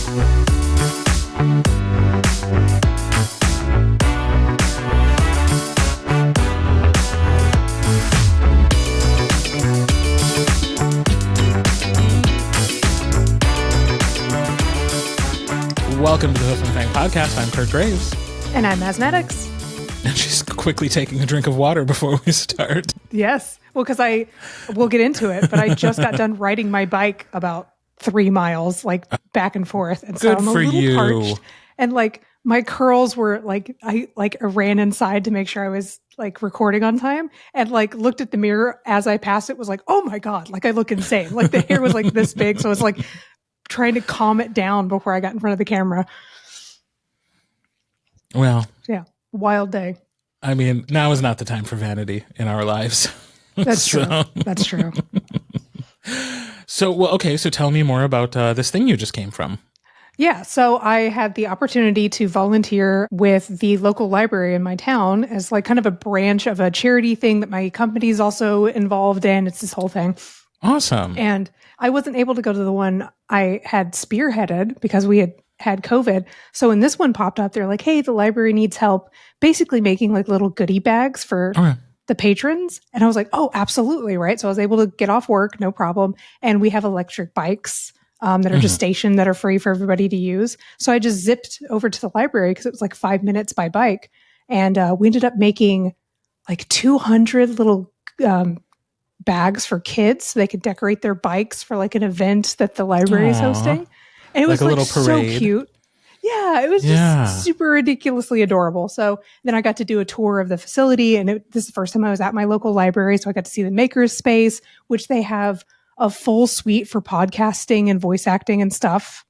Welcome to the Hoof and Fang podcast. I'm Kirt Graves. And I'm Maz Maddox. And she's quickly taking a drink of water before we start. Yes. Well, because we'll get into it, but I just got done riding my bike about 3 miles, like back and forth. And so Good I'm a for little you. parched. And like my curls were like, I ran inside to make sure I was like recording on time and like looked at the mirror as I passed it, was like, oh my God, like I look insane. Like the hair was like this big. So I was like trying to calm it down before I got in front of the camera. Well, yeah, wild day. I mean, now is not the time for vanity in our lives. That's true. That's true. So, well, okay. So tell me more about this thing you just came from. Yeah. So I had the opportunity to volunteer with the local library in my town as like kind of a branch of a charity thing that my company is also involved in. It's this whole thing. Awesome. And I wasn't able to go to the one I had spearheaded because we had COVID. So when this one popped up, they're like, hey, the library needs help basically making like little goodie bags for the patrons. And I was like, oh, absolutely. Right. So I was able to get off work, no problem. And we have electric bikes that are just stationed that are free for everybody to use. So I just zipped over to the library because it was like 5 minutes by bike. And we ended up making like 200 little bags for kids so they could decorate their bikes for like an event that the library is hosting. And it was like so cute. Yeah, it was just super ridiculously adorable. So then I got to do a tour of the facility, and this is the first time I was at my local library. So I got to see the maker's space, which they have a full suite for podcasting and voice acting and stuff.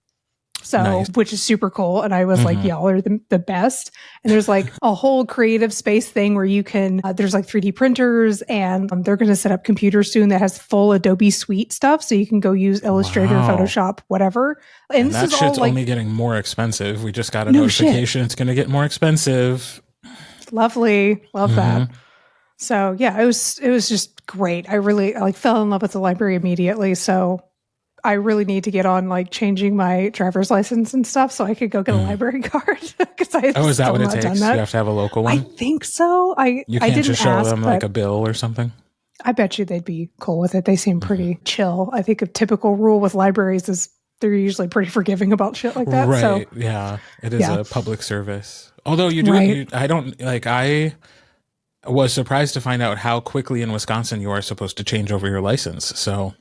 So, nice. Which is super cool. And I was like, y'all are the best. And there's like a whole creative space thing where you can, there's like 3D printers, and they're going to set up computers soon that has full Adobe Suite stuff. So you can go use Illustrator, Photoshop, whatever. And that shit's all, like, only getting more expensive. We just got a notification. It's going to get more expensive. Lovely. Love that. So yeah, it was just great. I really fell in love with the library immediately. So I really need to get on like changing my driver's license and stuff so I could go get a library card. Is that what it takes? You have to have a local one? I think so. You can't just show them like a bill or something? I bet you they'd be cool with it. They seem pretty chill. I think a typical rule with libraries is they're usually pretty forgiving about shit like that. Right. So, yeah. It is a public service. Although you do, I was surprised to find out how quickly in Wisconsin you are supposed to change over your license. So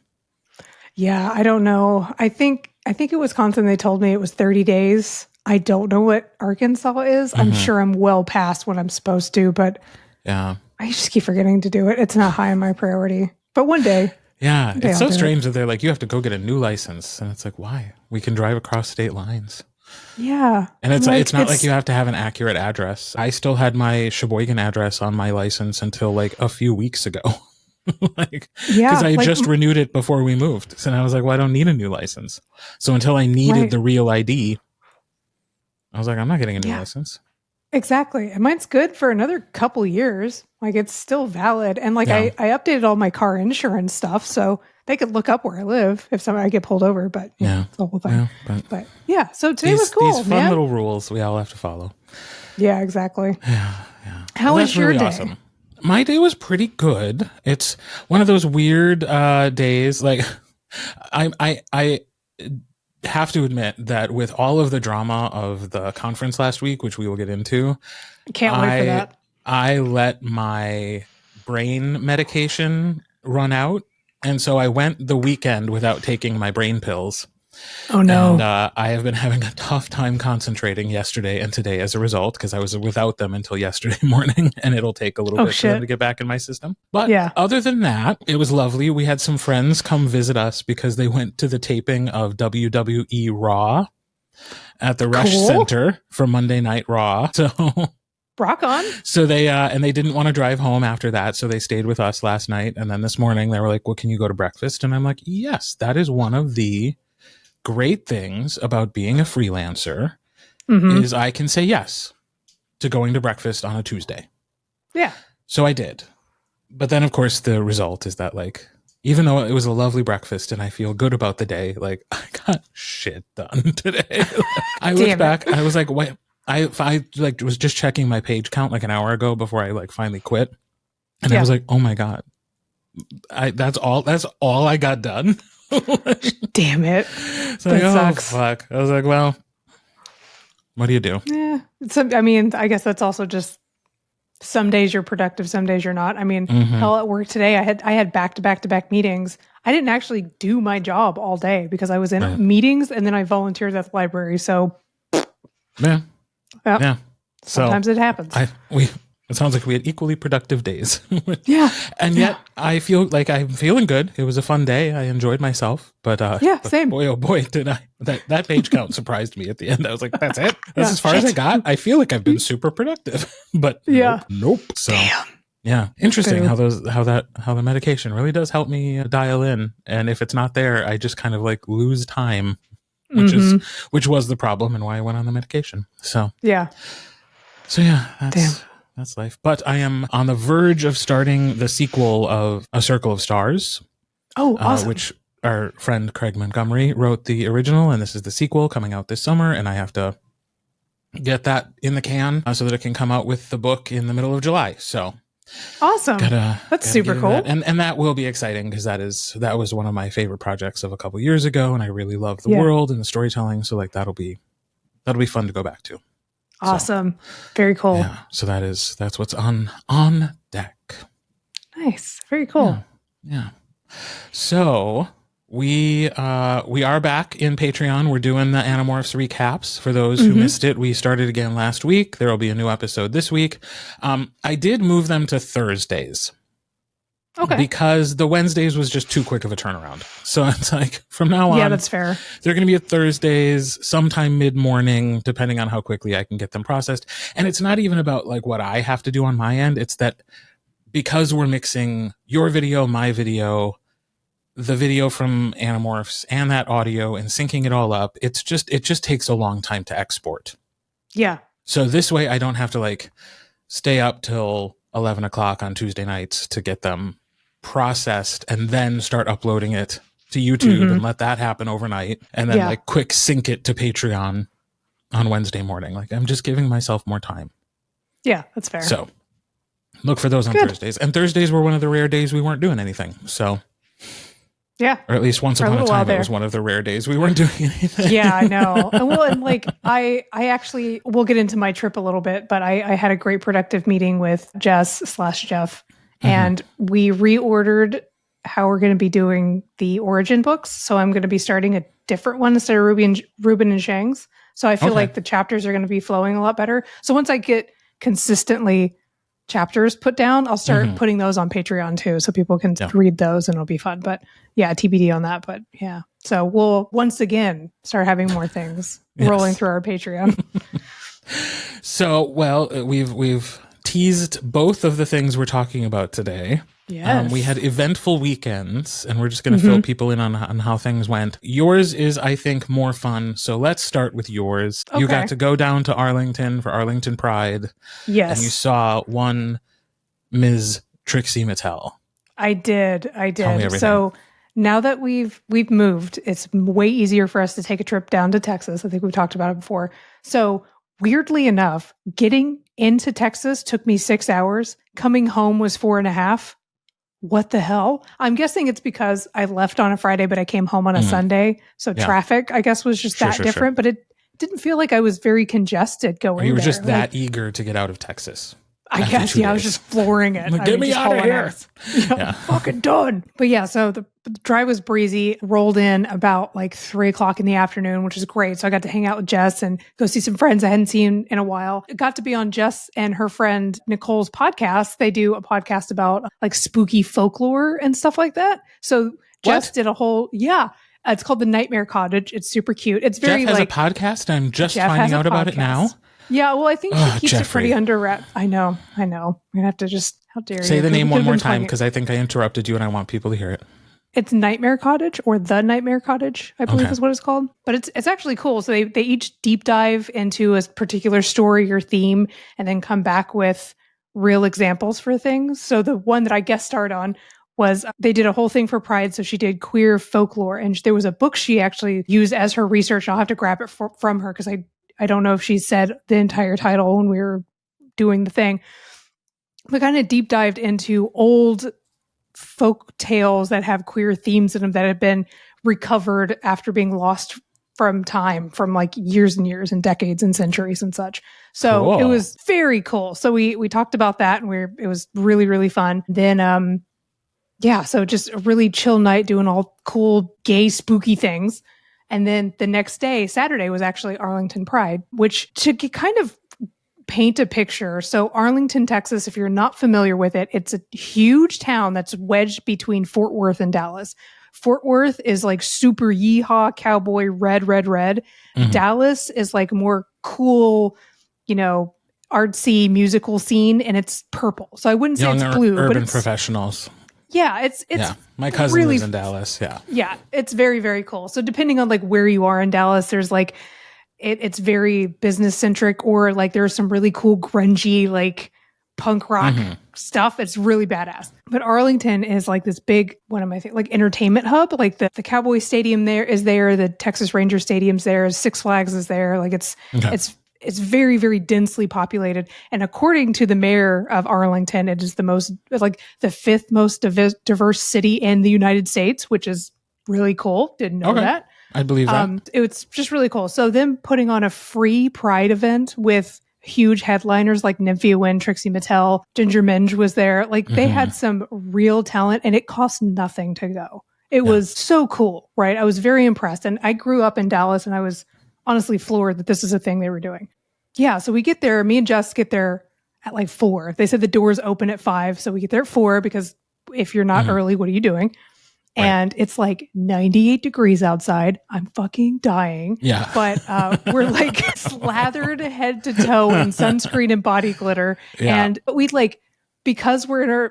yeah, I don't know. I think in Wisconsin they told me it was 30 days. I don't know what Arkansas is. I'm sure I'm well past what I'm supposed to, but yeah, I just keep forgetting to do it. It's not high on my priority. But one day. Yeah, it's so strange that they're like, you have to go get a new license. And it's like, why? We can drive across state lines. Yeah. And it's not like you have to have an accurate address. I still had my Sheboygan address on my license until like a few weeks ago. Because I just renewed it before we moved. So I was like, well, I don't need a new license. So until I needed the real ID, I was like, I'm not getting a new license. Exactly. And mine's good for another couple years. Like it's still valid. And like I updated all my car insurance stuff so they could look up where I live if I get pulled over. But it's the whole thing. Yeah, but yeah, so today was cool. These fun little rules we all have to follow. Yeah, exactly. Yeah. How was your day? Awesome. My day was pretty good. It's one of those weird days. Like I have to admit that with all of the drama of the conference last week, which we will get into, can't wait for that. I let my brain medication run out. And so I went the weekend without taking my brain pills. Oh, no. And I have been having a tough time concentrating yesterday and today as a result, because I was without them until yesterday morning, and it'll take a little bit for them to get back in my system. But other than that, it was lovely. We had some friends come visit us because they went to the taping of WWE Raw at the Resch Center for Monday Night Raw. So rock on. So they and they didn't want to drive home after that, so they stayed with us last night. And then this morning they were like, well, can you go to breakfast? And I'm like, yes, that is one of the great things about being a freelancer is I can say yes to going to breakfast on a Tuesday. Yeah. So I did. But then, of course, the result is that, like, even though it was a lovely breakfast and I feel good about the day, like I got shit done today. I looked back, I was like, wait, I like was just checking my page count like an hour ago before I like finally quit. And I was like, oh my God, that's all I got done. Damn it. So that sucks. Fuck. I was like, well, what do you do? Yeah. I mean, I guess that's also just some days you're productive, some days you're not. I mean, hell, at work today, I had back-to-back meetings. I didn't actually do my job all day because I was in meetings and then I volunteered at the library. So yeah. Sometimes it happens. It sounds like we had equally productive days. Yeah. And yet I feel like I'm feeling good. It was a fun day. I enjoyed myself. But same. Boy, oh boy, did I. That page count surprised me at the end. I was like, that's it? That's as far as I got? I feel like I've been super productive. But nope. So yeah. Interesting how the medication really does help me dial in. And if it's not there, I just kind of like lose time, which was the problem and why I went on the medication. So yeah, that's life. But I am on the verge of starting the sequel of A Circle of Stars. Oh, awesome. Which our friend Craig Montgomery wrote the original, and this is the sequel coming out this summer, and I have to get that in the can so that it can come out with the book in the middle of July. So awesome. That's super cool. And that will be exciting because that was one of my favorite projects of a couple years ago, and I really love the world and the storytelling. So like that'll be fun to go back to. Awesome. Very cool. Yeah. So that's what's on deck. Nice. Very cool. Yeah. So we are back in Patreon. We're doing the Animorphs recaps. For those who missed it, we started again last week. There will be a new episode this week. I did move them to Thursdays. Okay. Because the Wednesdays was just too quick of a turnaround. So it's like from now on. Yeah, that's fair. They're going to be at Thursdays sometime mid-morning, depending on how quickly I can get them processed. And it's not even about like what I have to do on my end. It's that because we're mixing your video, my video, the video from Animorphs and that audio and syncing it all up, it just takes a long time to export. Yeah. So this way I don't have to like stay up till 11 o'clock on Tuesday nights to get them processed and then start uploading it to YouTube and let that happen overnight and then like quick sync it to Patreon on Wednesday morning. Like I'm just giving myself more time. Yeah, that's fair. So look for those on Thursdays. And Thursdays were one of the rare days we weren't doing anything. So yeah. Or at least once upon a time, it was one of the rare days we weren't doing anything. Yeah, I know. And like, I actually, we'll get into my trip a little bit, but I had a great productive meeting with Jess/Jeff, and we reordered how we're going to be doing the origin books. So I'm going to be starting a different one instead of Ruben and Shang's. So I feel like the chapters are going to be flowing a lot better. So once I get consistently chapters put down, I'll start putting those on Patreon too, so people can read those and it'll be fun. But yeah, TBD on that. But yeah, so we'll once again start having more things rolling through our Patreon. So, well, we've teased both of the things we're talking about today. Yes. We had eventful weekends, and we're just going to fill people in on how things went. Yours is, I think, more fun. So let's start with yours. Okay. You got to go down to Arlington for Arlington Pride. Yes. And you saw one Ms. Trixie Mattel. I did. Tell me everything. So now that we've moved, it's way easier for us to take a trip down to Texas. I think we've talked about it before. So weirdly enough, getting into Texas took me 6 hours. Coming home was 4.5. What the hell? I'm guessing it's because I left on a Friday, but I came home on a Sunday. So traffic, I guess, was just different. But it didn't feel like I was very congested going there. You were just that eager to get out of Texas. I guess, I was just flooring it. Get me out of here. Fucking done. But yeah, so the drive was breezy, rolled in about like 3 o'clock in the afternoon, which is great. So I got to hang out with Jess and go see some friends I hadn't seen in a while. I got to be on Jess and her friend Nicole's podcast. They do a podcast about like spooky folklore and stuff like that. So Jess did a whole, it's called The Nightmare Cottage. It's super cute. It's very Jeff has a podcast. I'm just finding out about it now. Yeah, well, I think she keeps it pretty under wrap. I know. I'm going to have to just, how dare you. Say the name one more time because I think I interrupted you and I want people to hear it. It's Nightmare Cottage or The Nightmare Cottage, I believe is what it's called. But it's actually cool. So they each deep dive into a particular story or theme and then come back with real examples for things. So the one that I guest starred on was they did a whole thing for Pride. So she did queer folklore. And there was a book she actually used as her research. I'll have to grab it from her because I don't know if she said the entire title when we were doing the thing. We kind of deep dived into old folk tales that have queer themes in them that have been recovered after being lost from time, from like years and years and decades and centuries and such. So cool. It was very cool. So we talked about that, and it was really, really fun. Then so just a really chill night doing all cool, gay, spooky things. And then the next day, Saturday, was actually Arlington Pride, which to kind of paint a picture. So Arlington, Texas, if you're not familiar with it, it's a huge town that's wedged between Fort Worth and Dallas. Fort Worth is like super yeehaw, cowboy, red. Mm-hmm. Dallas is like more cool, artsy musical scene, and it's purple. So I wouldn't say it's blue, urban but it's professionals. Yeah, it's my cousin really lives in Dallas. Yeah, it's very, very cool. So depending on like where you are in Dallas, there's like it's very business centric, or like there's some really cool grungy like punk rock stuff. It's really badass. But Arlington is like this big, like entertainment hub. Like the Cowboy Stadium there is there, the Texas Ranger Stadium's there, Six Flags is there. Like it's very, very densely populated. And according to the mayor of Arlington, it is the fifth most diverse city in the United States, which is really cool. Didn't know that. I believe that. It's just really cool. So them putting on a free Pride event with huge headliners like Nymphia Wynn, Trixie Mattel, Ginger Minge was there. Like they had some real talent, and it cost nothing to go. It was so cool, right? I was very impressed. And I grew up in Dallas, and I was honestly floored that this is a thing they were doing. Yeah, so we get there. Me and Jess get there at like 4. They said the doors open at 5, so we get there at 4 because if you're not early, what are you doing? Right. And it's like 98 degrees outside. I'm fucking dying. Yeah. But we're like slathered head to toe in sunscreen and body glitter. Yeah. And we'd like, because we're in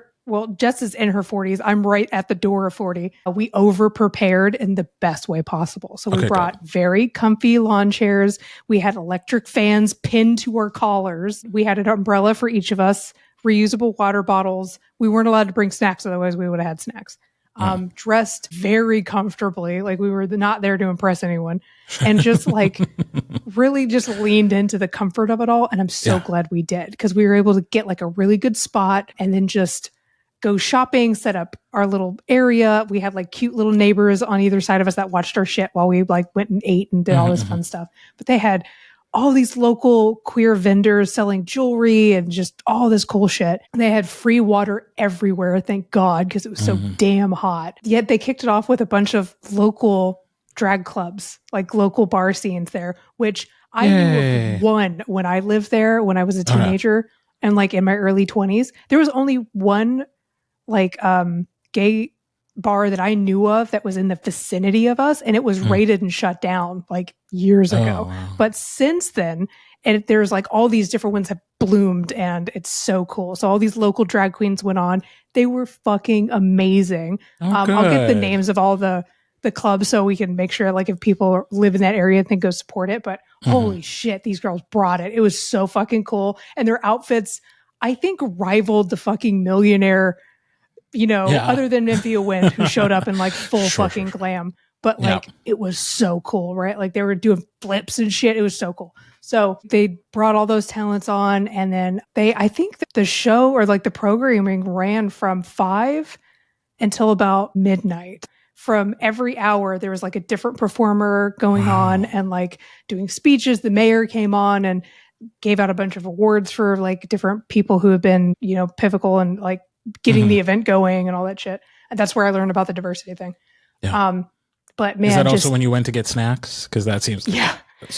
Jess is in her 40s. I'm right at the door of 40. We over prepared in the best way possible. So we brought very comfy lawn chairs. We had electric fans pinned to our collars. We had an umbrella for each of us, reusable water bottles. We weren't allowed to bring snacks. Otherwise we would have had snacks. Dressed very comfortably. Like we were not there to impress anyone, and just like really just leaned into the comfort of it all. And I'm so glad we did, because we were able to get like a really good spot and then just go shopping, set up our little area. We had like cute little neighbors on either side of us that watched our shit while we like went and ate and did all this fun stuff. But they had all these local queer vendors selling jewelry and just all this cool shit. They had free water everywhere, thank God, because it was so damn hot. Yet they kicked it off with a bunch of local drag clubs, like local bar scenes there, which I knew of one when I lived there when I was a teenager and like in my early 20s. There was only one like gay bar that I knew of that was in the vicinity of us, and it was raided and shut down like years ago. Wow. But since then, there's like all these different ones have bloomed, and it's so cool. So all these local drag queens went on. They were fucking amazing. I'll get the names of all the clubs so we can make sure like if people live in that area then go support it. But holy shit, these girls brought it. It was so fucking cool. And their outfits, I think, rivaled the fucking Millionaire, other than Nymphia Wynn, who showed up in like full fucking glam. But like, it was so cool, right? Like they were doing flips and shit. It was so cool. So they brought all those talents on, and then I think that the show or like the programming ran from 5 until about midnight. From every hour, there was like a different performer going on and like doing speeches. The mayor came on and gave out a bunch of awards for like different people who have been, pivotal and like getting the event going and all that shit. And that's where I learned about the diversity thing. Yeah. But man, is that also when you went to get snacks? Because that seems snooze.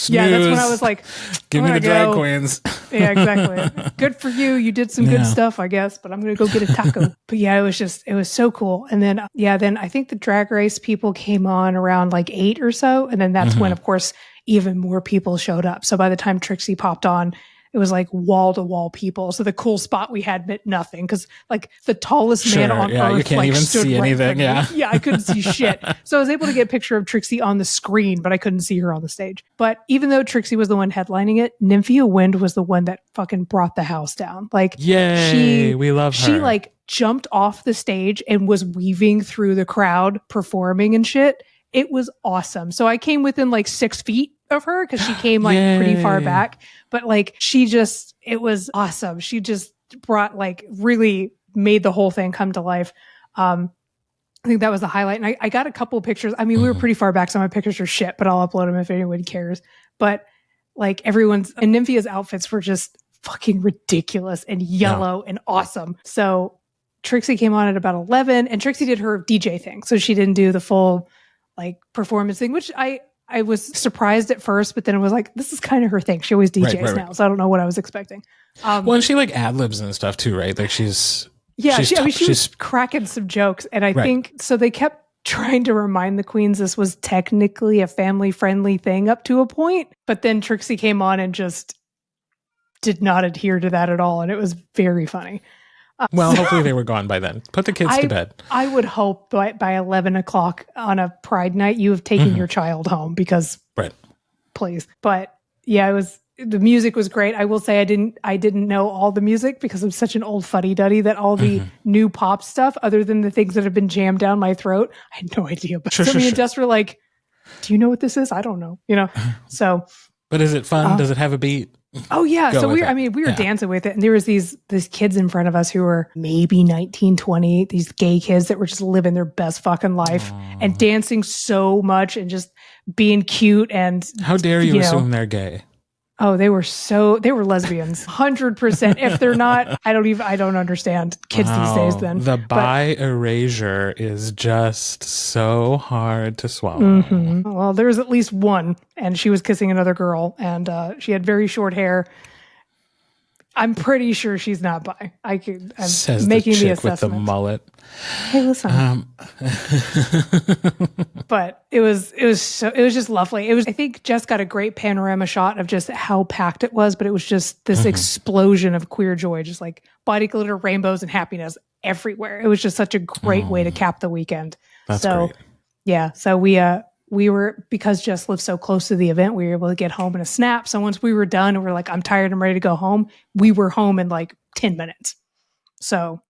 Yeah, that's when I was like, give me the drag queens. Yeah, exactly. Good for you. You did some good stuff, I guess, but I'm going to go get a taco. But yeah, it was so cool. And then, then I think the drag race people came on around like 8 or so. And then that's when, of course, even more people showed up. So by the time Trixie popped on, it was like wall to wall people. So the cool spot we had meant nothing because like the tallest man on earth, you can't even see anything. Yeah, I couldn't see shit. So I was able to get a picture of Trixie on the screen, but I couldn't see her on the stage. But even though Trixie was the one headlining it, Nymphia Wind was the one that fucking brought the house down. Like, yay, we love her. She like jumped off the stage and was weaving through the crowd performing and shit. It was awesome. So I came within like 6 feet of her because she came like pretty far back, but like it was awesome. She just brought like really made the whole thing come to life. I think that was the highlight. And I got a couple of pictures. I mean, we were pretty far back, so my pictures are shit, but I'll upload them if anyone cares. But like and Nymphia's outfits were just fucking ridiculous and yellow and awesome. So Trixie came on at about 11 and Trixie did her DJ thing. So she didn't do the full like performance thing, which I was surprised at first, but then it was like, this is kind of her thing. She always DJs now. So I don't know what I was expecting. Well, and she like ad-libs and stuff too, right? Like she was cracking some jokes. And I think, so they kept trying to remind the queens this was technically a family-friendly thing up to a point. But then Trixie came on and just did not adhere to that at all. And it was very funny. Well, hopefully they were gone by then. Put the kids to bed. I would hope by 11 o'clock on a Pride night, you have taken your child home because, please. But yeah, the music was great. I will say I didn't know all the music because I'm such an old fuddy-duddy that all the new pop stuff, other than the things that have been jammed down my throat, I had no idea. But me and Jess were like, do you know what this is? I don't know. So. But is it fun? Does it have a beat? Oh yeah. So we were dancing with it, and there was these kids in front of us who were maybe 19, 20, these gay kids that were just living their best fucking life and dancing so much and just being cute. And how dare you assume they're gay? Oh, they were lesbians, 100%. If they're not, I don't understand kids these days. Then the bi erasure is just so hard to swallow. Well, there's at least one, and she was kissing another girl, and she had very short hair. I'm pretty sure she's not bi. I'm Says making the chick assessment with the mullet. Hey, listen. But it was just lovely. I think Jess got a great panorama shot of just how packed it was, but it was just this explosion of queer joy, just like body glitter, rainbows, and happiness everywhere. It was just such a great way to cap the weekend. That's great. Yeah. So we were, because Jess lived so close to the event, we were able to get home in a snap. So once we were done and we're like, I'm tired, I'm ready to go home, we were home in like 10 minutes. So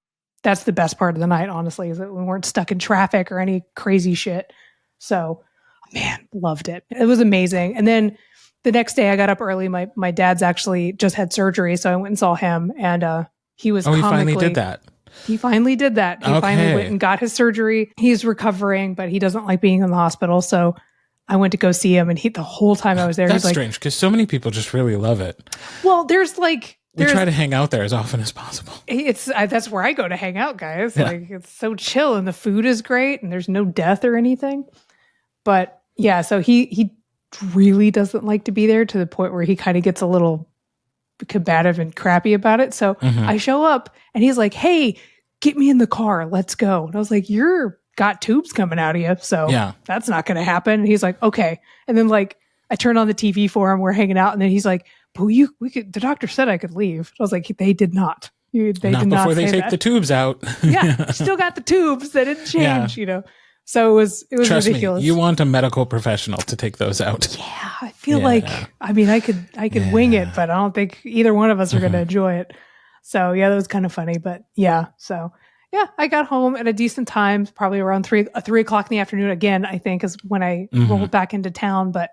that's the best part of the night, honestly, is that we weren't stuck in traffic or any crazy shit. So, man, loved it. It was amazing. And then the next day I got up early. My dad's actually just had surgery, so I went and saw him, and he was he finally did that. He finally did that. He finally went and got his surgery. He's recovering, but he doesn't like being in the hospital. So I went to go see him, and the whole time I was there, that's he's like, strange because so many people just really love it. Well, we try to hang out there as often as possible. That's where I go to hang out, guys. Yeah. Like, it's so chill, and the food is great, and there's no death or anything. But yeah, so he really doesn't like to be there, to the point where he kind of gets a little combative and crappy about it. So I show up, and he's like, "Hey, get me in the car. Let's go." And I was like, "You're got tubes coming out of you, so that's not going to happen." And he's like, "Okay." And then like I turned on the TV for him. We're hanging out, and then he's like, "But we could. The doctor said I could leave." I was like, "They did not. They did not before they say take that. The tubes out." Yeah, still got the tubes. They didn't change. So it was Trust ridiculous. Me, you want a medical professional to take those out. Yeah, I feel like I could wing it, but I don't think either one of us are going to enjoy it. So yeah, that was kind of funny. But yeah, so yeah, I got home at a decent time, probably around 3 o'clock in the afternoon. Again, I think is when I rolled back into town. But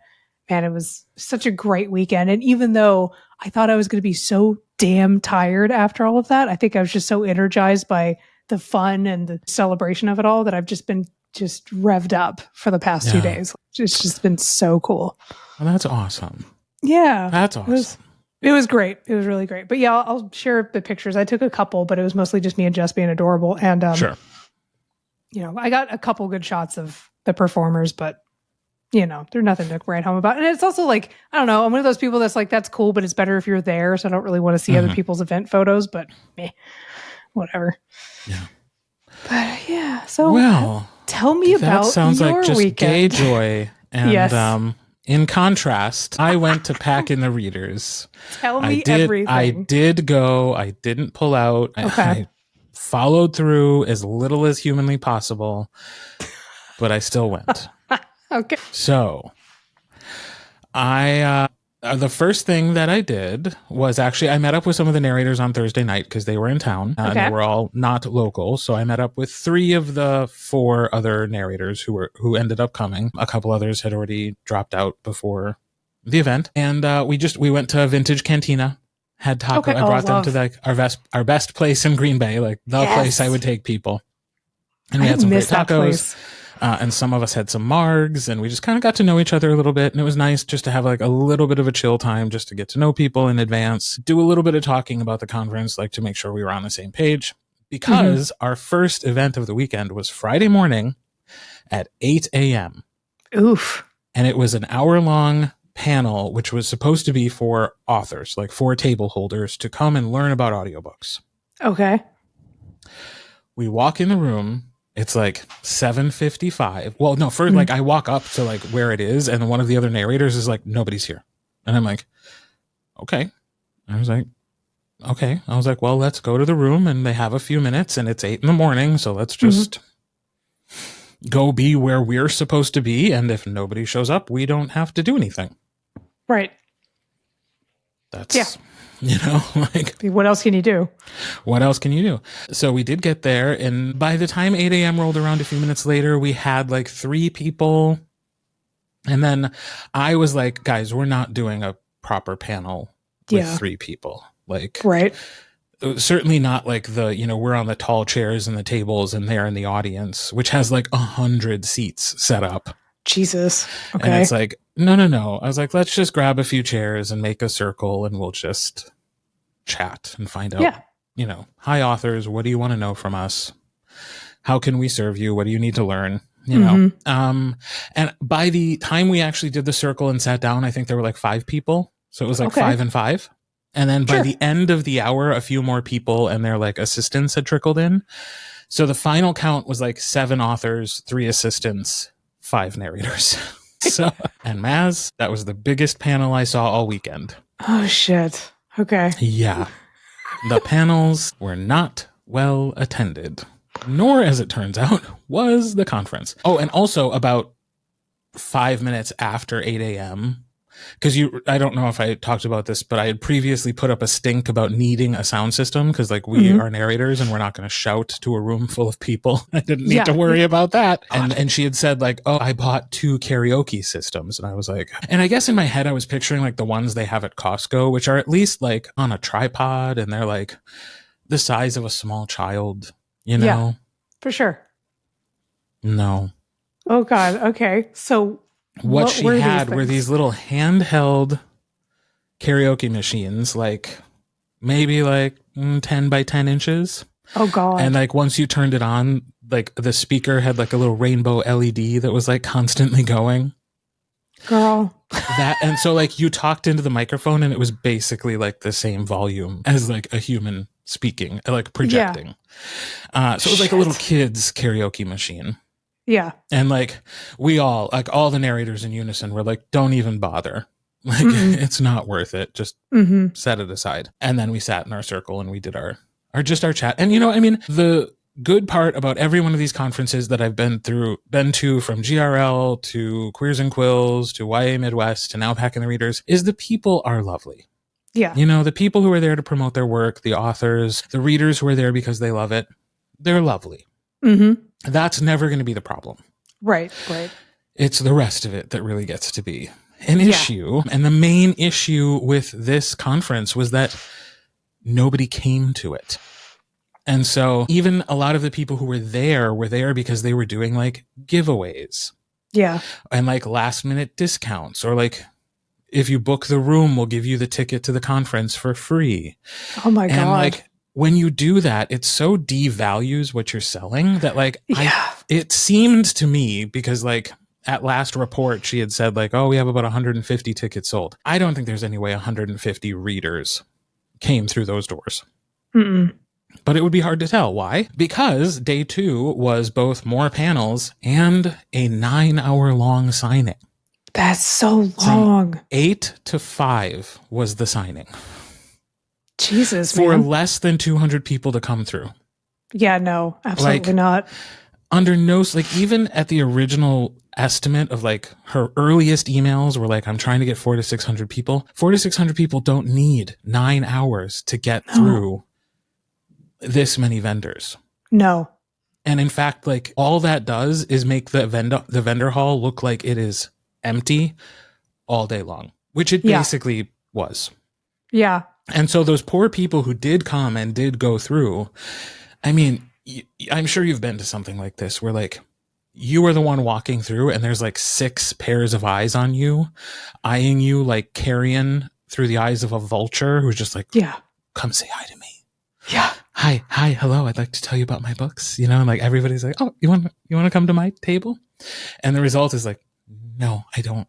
man, it was such a great weekend. And even though I thought I was going to be so damn tired after all of that, I think I was just so energized by the fun and the celebration of it all that I've just been revved up for the past 2 days. It's just been so cool. Well, that's awesome. Yeah. That's awesome. It was great. It was really great. But yeah, I'll share the pictures. I took a couple, but it was mostly just me and Jess being adorable. And, sure. I got a couple good shots of the performers, but they're nothing to write home about. And it's also like, I don't know, I'm one of those people that's like, that's cool, but it's better if you're there. So I don't really want to see other people's event photos, but whatever. Yeah. But yeah, so well, tell me about that sounds your like just weekend. gay joy. And yes. In contrast, I went to pack in the readers. Tell me everything. I did go. I didn't pull out. Okay. I followed through as little as humanly possible, but I still went. Okay. So the first thing that I did was actually I met up with some of the narrators on Thursday night because they were in town and they were all not local. So I met up with 3 of the 4 other narrators who ended up coming. A couple others had already dropped out before the event, and we went to Vintage Cantina. Had taco. I brought them to our best place in Green Bay, like the place I would take people. And we had some great tacos. And some of us had some margs, and we just kind of got to know each other a little bit. And it was nice just to have like a little bit of a chill time, just to get to know people in advance, do a little bit of talking about the conference, like to make sure we were on the same page. Because our first event of the weekend was Friday morning at 8 a.m. Oof. And it was an hour-long panel, which was supposed to be for authors, like for table holders, to come and learn about audiobooks. Okay. We walk in the room. It's like 7:55. Well, no, first, like I walk up to like where it is, and one of the other narrators is like, nobody's here. And I'm like, okay. I was like, okay. I was like, well, let's go to the room, and they have a few minutes, and it's 8 a.m. So let's just go be where we're supposed to be. And if nobody shows up, we don't have to do anything. Right. That's, you know, like, what else can you do? What else can you do? So we did get there. And by the time 8 a.m. rolled around a few minutes later, we had like 3 people. And then I was like, guys, we're not doing a proper panel with 3 people. Like, right. Certainly not like we're on the tall chairs and the tables and they're in the audience, which has like 100 seats set up. Jesus. Okay. And it's like, no. I was like, let's just grab a few chairs and make a circle and we'll just chat and find out, hi authors, what do you want to know from us? How can we serve you? What do you need to learn? You know? And by the time we actually did the circle and sat down, I think there were like 5 people. So it was like 5 and 5. And then by the end of the hour, a few more people and their like assistants had trickled in. So the final count was like 7 authors, 3 assistants, 5 narrators. And Maz, that was the biggest panel I saw all weekend. Oh, shit. Okay. Yeah. The panels were not well attended, nor, as it turns out, was the conference. Oh, and also about 5 minutes after 8 a.m., because I don't know if I talked about this, but I had previously put up a stink about needing a sound system because like we are narrators and we're not going to shout to a room full of people. I didn't need to worry about that. And she had said like, oh, I bought 2 karaoke systems. And I was like, and I guess in my head, I was picturing like the ones they have at Costco, which are at least like on a tripod and they're like the size of a small child, you know? Yeah, for sure. No. Oh God. Okay. So what she had were these little handheld karaoke machines, like maybe like 10 by 10 inches. Oh God. And like once you turned it on, like the speaker had like a little rainbow LED that was like constantly going. Girl. And so like you talked into the microphone and it was basically like the same volume as like a human speaking, like projecting. So it was like a little kid's karaoke machine. Yeah. And like we all, like all the narrators in unison were like, don't even bother. Like it's not worth it. Just set it aside. And then we sat in our circle and we did our chat. And you know, I mean, the good part about every one of these conferences that I've been to from GRL to Queers and Quills to YA Midwest to now Packing the Readers is the people are lovely. Yeah. You know, the people who are there to promote their work, the authors, the readers who are there because they love it, they're lovely. That's never going to be the problem. Right. It's the rest of it that really gets to be an issue. And the main issue with this conference was that nobody came to it. And so even a lot of the people who were there because they were doing like giveaways. Yeah. And like last minute discounts, or like if you book the room, we'll give you the ticket to the conference for free. Oh my God. And like when you do that, it so devalues what you're selling that like, it seemed to me, because like at last report, she had said like, oh, we have about 150 tickets sold. I don't think there's any way 150 readers came through those doors. But it would be hard to tell. Why? Because day 2 was both more panels and a 9-hour long signing. That's so long. From 8 to 5 was the signing. Jesus, for man. less than 200 people to come through. Yeah, no, absolutely not. Under no, like even at the original estimate of like her earliest emails were like, I'm trying to get 400 to 600 people. 400 to 600 people don't need 9 hours to get through this many vendors. No. And in fact, like all that does is make the vendor hall look like it is empty all day long, which it basically was. Yeah. And so those poor people who did come and did go through, I mean, I'm sure you've been to something like this where like you are the one walking through and there's like 6 pairs of eyes on you, eyeing you like carrion through the eyes of a vulture who's just like, come say hi to me. Yeah. Hi, hello. I'd like to tell you about my books. You know, and like everybody's like, oh, you want to come to my table? And the result is like, no, I don't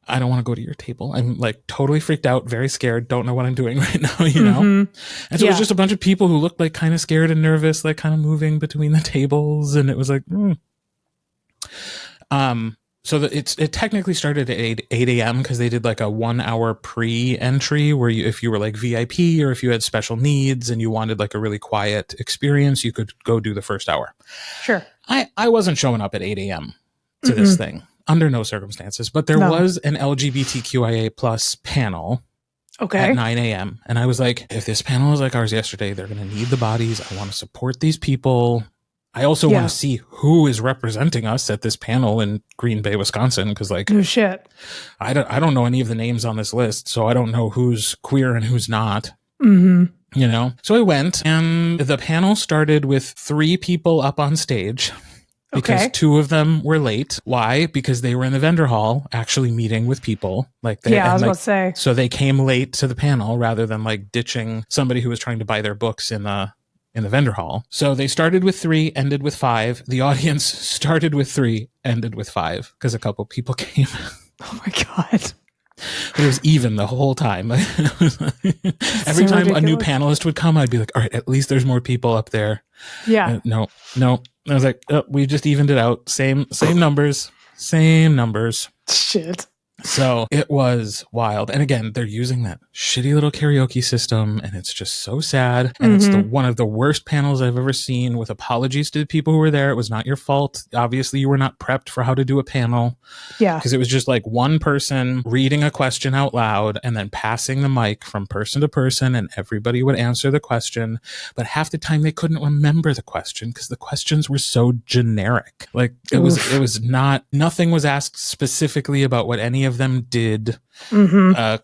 want to go to your table. I'm like totally freaked out, very scared, don't know what I'm doing right now, you know? And so it was just a bunch of people who looked like kind of scared and nervous, like kind of moving between the tables. And it was like, so it technically started at 8 a.m. because they did like a 1 hour pre-entry where if you were like VIP or if you had special needs and you wanted like a really quiet experience, you could go do the first hour. Sure. I wasn't showing up at 8 a.m. to this thing under no circumstances, but there was an LGBTQIA plus panel at 9 a.m. And I was like, if this panel is like ours yesterday, they're going to need the bodies. I want to support these people. I also want to see who is representing us at this panel in Green Bay, Wisconsin. Because like, no shit, I don't know any of the names on this list, so I don't know who's queer and who's not. You know, so I went, and the panel started with 3 people up on stage because 2 of them were late. Why? Because they were in the vendor hall actually meeting with people. Like they, I was about to say. So they came late to the panel rather than like ditching somebody who was trying to buy their books in the vendor hall. So they started with 3, ended with 5. The audience started with 3, ended with 5 because a couple people came. Oh my God. But it was even the whole time. Every time a new panelist would come, I'd be like, all right, at least there's more people up there. Yeah. No. I was like, oh, we just evened it out. Same numbers. Shit. So it was wild. And again, they're using that shitty little karaoke system and it's just so sad. And it's one of the worst panels I've ever seen, with apologies to the people who were there. It was not your fault. Obviously, you were not prepped for how to do a panel. Yeah. Because it was just like one person reading a question out loud and then passing the mic from person to person and everybody would answer the question. But half the time they couldn't remember the question because the questions were so generic. Like it was not, nothing was asked specifically about what any of them did.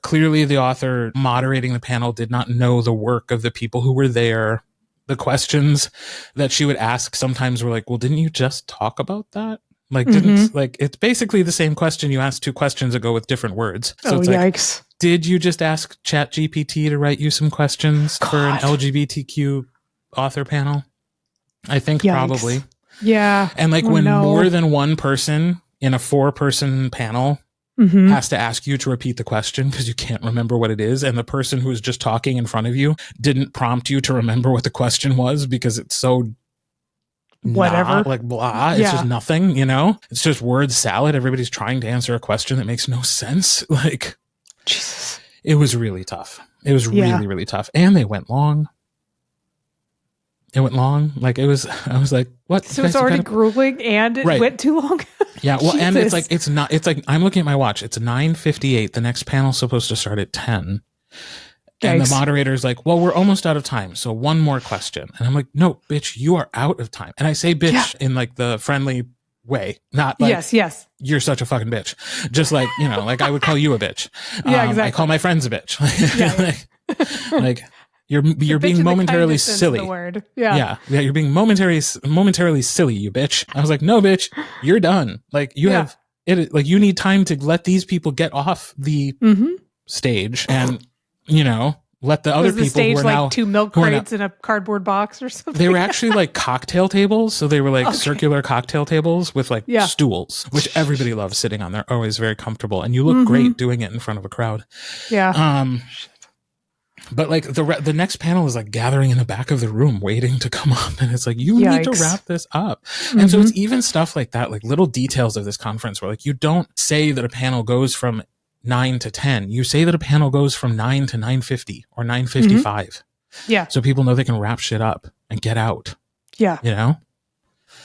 Clearly the author moderating the panel did not know the work of the people who were there. The questions that she would ask sometimes were like, well, didn't you just talk about that? Like, it's basically the same question you asked 2 questions ago with different words. So it's yikes. Like, did you just ask ChatGPT to write you some questions for an LGBTQ author panel? I think probably. Yeah. And like more than one person in a 4-person panel has to ask you to repeat the question because you can't remember what it is. And the person who was just talking in front of you didn't prompt you to remember what the question was because it's so whatever, like blah. It's just nothing, you know, it's just word salad. Everybody's trying to answer a question that makes no sense. Like, Jesus, it was really tough. It was really, really tough. And they went long. Like I was like, what? So it's already grueling and it went too long. Yeah. Well, and it's like, I'm looking at my watch. It's 9:58. The next panel's supposed to start at 10. And the moderator's like, well, we're almost out of time. So one more question. And I'm like, no, bitch, you are out of time. And I say bitch in like the friendly way, not like, yes, you're such a fucking bitch. Just like, you know, like I would call you a bitch. Exactly. I call my friends a bitch. like you're being momentarily silly. You're being momentarily silly, you bitch. I was like, no, bitch, you're done. Like you have it. Like you need time to let these people get off the stage and, you know, let the other people stage, who are like now 2 milk crates in a cardboard box or something. They were actually like cocktail tables. So they were like circular cocktail tables with like stools, which everybody loves sitting on. They're always very comfortable. And you look great doing it in front of a crowd. Yeah. But like the next panel is like gathering in the back of the room waiting to come up, and it's like, you need to wrap this up. And so it's even stuff like that, like little details of this conference where like you don't say that a panel goes from 9 to 10. You say that a panel goes from 9 to 9:50 or 9:55. Yeah. So people know they can wrap shit up and get out. Yeah. You know?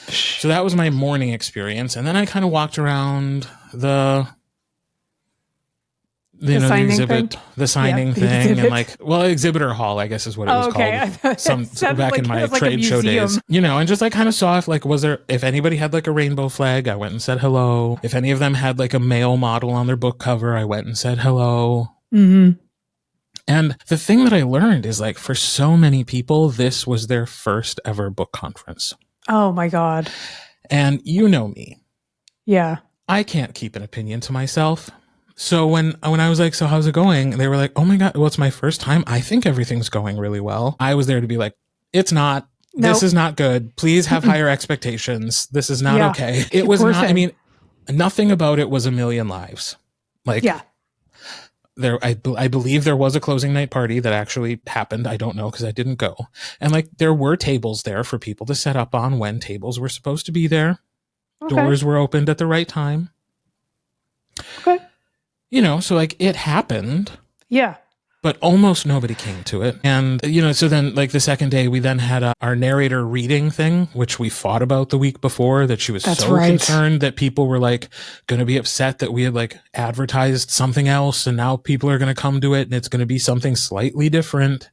So that was my morning experience. And then I kind of walked around the signing thing, and like, well, exhibitor hall, I guess is what it was called. Some back in my trade show days, you know, and just like kind of saw if anybody had like a rainbow flag, I went and said hello. If any of them had like a male model on their book cover, I went and said hello. Mm-hmm. And the thing that I learned is like, for so many people, this was their first ever book conference. Oh my God. And you know me. Yeah. I can't keep an opinion to myself. So when I was like, so how's it going? They were like, oh my God, well, it's my first time. I think everything's going really well. I was there to be like, it's not. Nope. This is not good. Please have higher expectations. This is not okay. It was not, I mean, nothing about it was a million lives. Like, I believe there was a closing night party that actually happened. I don't know because I didn't go. And like, there were tables there for people to set up on when tables were supposed to be there. Okay. Doors were opened at the right time. Okay. You know, so like it happened. Yeah. But almost nobody came to it. And, you know, so then like the second day we then had our narrator reading thing, which we fought about the week before, that she was concerned that people were like going to be upset that we had like advertised something else and now people are going to come to it and it's going to be something slightly different.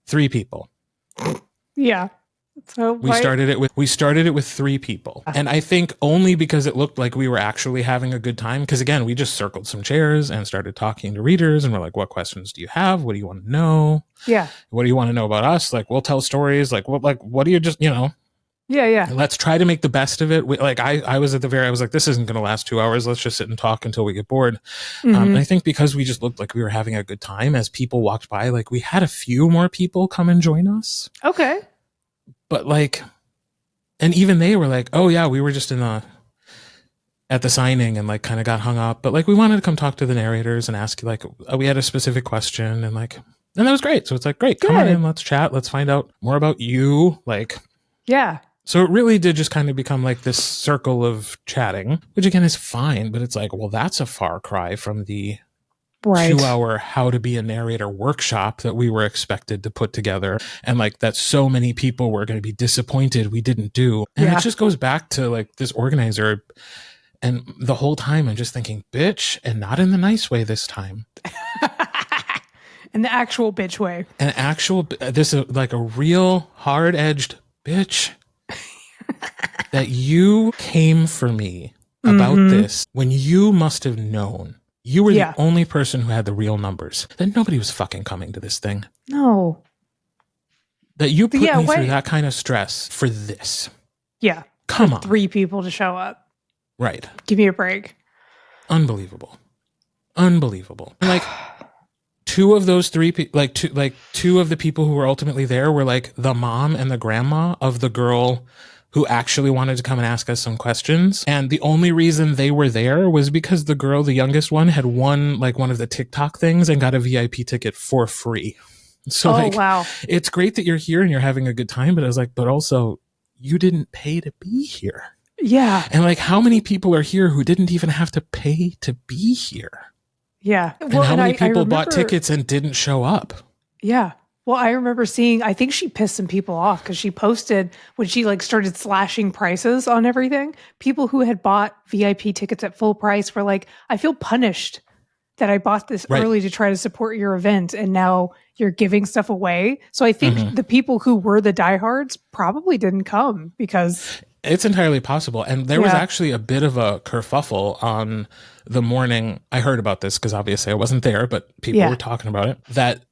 3 people. Yeah. So we started it with 3 people. And I think only because it looked like we were actually having a good time. Because again, we just circled some chairs and started talking to readers and we're like, what questions do you have? What do you want to know? Yeah. What do you want to know about us? Like, we'll tell stories. Like, what do you just, you know? Yeah, yeah. Let's try to make the best of it. I was like, this isn't going to last 2 hours. Let's just sit and talk until we get bored. Mm-hmm. And I think because we just looked like we were having a good time as people walked by, like we had a few more people come and join us. Okay. But like, and even they were like, oh yeah, we were just at the signing and like kind of got hung up. But like, we wanted to come talk to the narrators and ask like, we had a specific question and that was great. So it's like, great, come on in, let's chat. Let's find out more about you. Like, yeah. So it really did just kind of become like this circle of chatting, which again is fine. But it's like, well, that's a far cry from the 2-hour how to be a narrator workshop that we were expected to put together, and like that so many people were going to be disappointed we didn't do. And it just goes back to like this organizer, and the whole time I'm just thinking, bitch, and not in the nice way this time. In the actual bitch way. This is like a real hard-edged bitch. That you came for me about this when you must have known. You were the only person who had the real numbers. That nobody was fucking coming to this thing. No. That you put me through that kind of stress for this. Yeah. Come on. 3 people to show up. Right. Give me a break. Unbelievable. And like 2 of those 3 people, two of the people who were ultimately there were like the mom and the grandma of the girl who actually wanted to come and ask us some questions. And the only reason they were there was because the girl, the youngest one, had won like one of the TikTok things and got a VIP ticket for free. So wow. It's great that you're here and you're having a good time. But I was like, but also you didn't pay to be here. Yeah. And like, how many people are here who didn't even have to pay to be here? Yeah. And how many people bought tickets and didn't show up? Yeah. Well, I remember seeing, I think she pissed some people off because she posted when she like started slashing prices on everything. People who had bought VIP tickets at full price were like, I feel punished that I bought this early to try to support your event. And now you're giving stuff away. So I think the people who were the diehards probably didn't come because... It's entirely possible. And there was actually a bit of a kerfuffle on the morning. I heard about this because obviously I wasn't there, but people were talking about it. That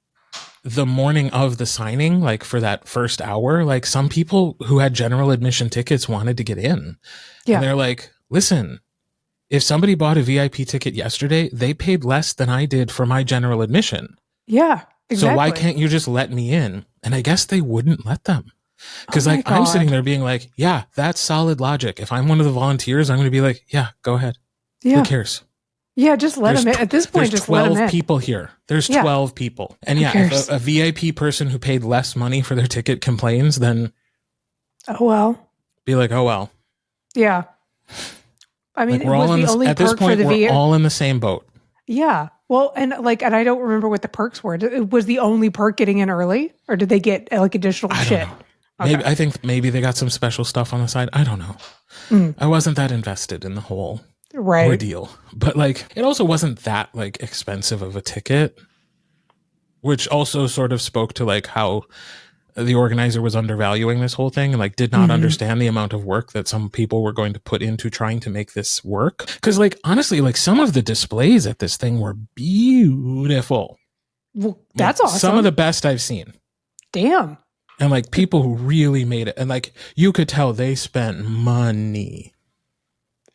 the morning of the signing, like for that first hour, like some people who had general admission tickets wanted to get in. Yeah. And they're like, listen, if somebody bought a VIP ticket yesterday, they paid less than I did for my general admission. Yeah, exactly. So why can't you just let me in? And I guess they wouldn't let them. Because I'm sitting there being like, yeah, that's solid logic. If I'm one of the volunteers, I'm going to be like, yeah, go ahead. Yeah. Who cares? Yeah, just let them in. At this point, just let them in. There's 12 people here. There's 12 people. And if a VIP person who paid less money for their ticket complains, then... Oh, well. Be like, oh, well. Yeah. I mean, we're all at this point, we're all in the same boat. Yeah. Well, and I don't remember what the perks were. Was the only perk getting in early? Or did they get additional shit? Okay. I think maybe they got some special stuff on the side. I don't know. I wasn't that invested in the whole... ordeal, but it also wasn't that expensive of a ticket, which also sort of spoke to how the organizer was undervaluing this whole thing and did not understand the amount of work that some people were going to put into trying to make this work. Because honestly, some of the displays at this thing were beautiful. Well, that's awesome. Some of the best I've seen. Damn. And people who really made it, and you could tell they spent money.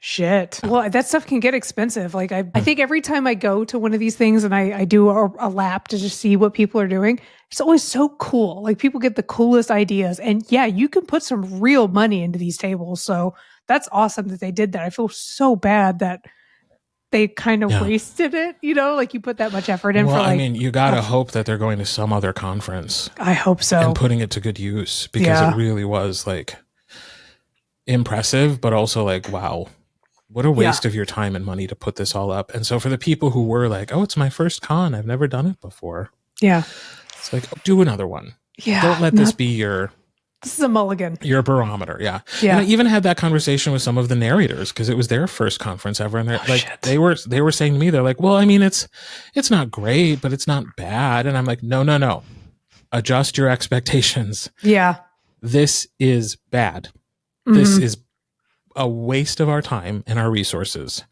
Shit. Well, that stuff can get expensive. I think every time I go to one of these things and I do a lap to just see what people are doing, it's always so cool. People get the coolest ideas. And yeah, you can put some real money into these tables. So that's awesome that they did that. I feel so bad that they kind of wasted it, you put that much effort in you gotta hope that they're going to some other conference. I hope so. And putting it to good use because it really was impressive, but also wow. What a waste of your time and money to put this all up. And so for the people who were oh, it's my first con, I've never done it before. Yeah. It's do another one. Yeah. Don't let this be your... This is a mulligan. Your barometer, yeah. Yeah. And I even had that conversation with some of the narrators because it was their first conference ever. And they're they were saying to me, they're well, I mean, it's not great, but it's not bad. And I'm no. Adjust your expectations. Yeah. This is bad. This is a waste of our time and our resources.